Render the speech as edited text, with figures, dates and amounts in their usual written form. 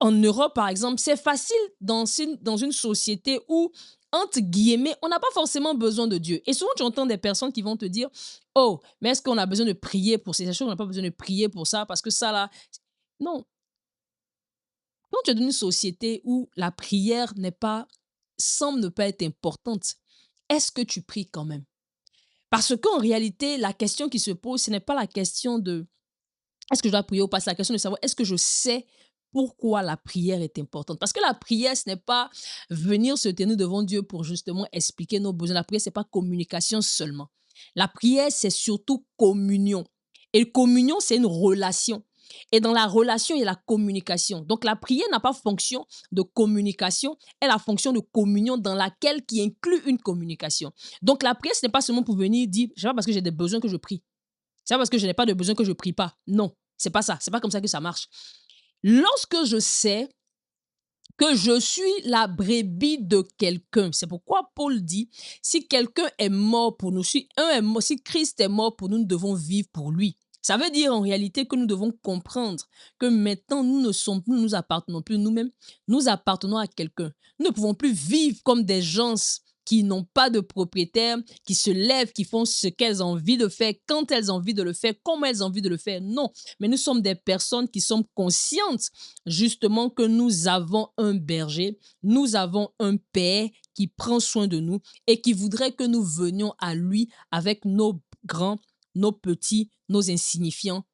en Europe, par exemple, c'est facile dans une société où, entre guillemets, on n'a pas forcément besoin de Dieu. Et souvent, tu entends des personnes qui vont te dire: «Oh, mais est-ce qu'on a besoin de prier pour ces choses? On n'a pas besoin de prier pour ça parce que ça là». Non, quand tu es dans une société où la prière n'est pas semble ne pas être importante, est-ce que tu pries quand même? Parce qu'en réalité, la question qui se pose, ce n'est pas la question de: «Est-ce que je dois prier ou pas?» C'est la question de savoir: «Est-ce que je sais pourquoi la prière est importante?» Parce que la prière, ce n'est pas venir se tenir devant Dieu pour justement expliquer nos besoins. La prière, c'est pas communication seulement. La prière, c'est surtout communion, et communion, c'est une relation, et dans la relation, il y a la communication. Donc la prière n'a pas fonction de communication, elle a fonction de communion dans laquelle qui inclut une communication. Donc la prière, ce n'est pas seulement pour venir dire: «C'est pas parce que j'ai des besoins que je prie. C'est pas parce que je n'ai pas de besoin que je prie pas». Non, c'est pas ça. C'est pas comme ça que ça marche. Lorsque je sais que je suis la brebis de quelqu'un, c'est pourquoi Paul dit: si quelqu'un est mort pour nous, si un est mort, si Christ est mort pour nous, nous devons vivre pour lui. Ça veut dire en réalité que nous devons comprendre que maintenant nous nous appartenons plus nous-mêmes, nous appartenons à quelqu'un. Nous ne pouvons plus vivre comme des gens qui n'ont pas de propriétaire, qui se lèvent, qui font ce qu'elles ont envie de faire, quand elles ont envie de le faire, comment elles ont envie de le faire. Non, mais nous sommes des personnes qui sont conscientes justement que nous avons un berger, nous avons un père qui prend soin de nous et qui voudrait que nous venions à lui avec nos grands, nos petits, nos insignifiants,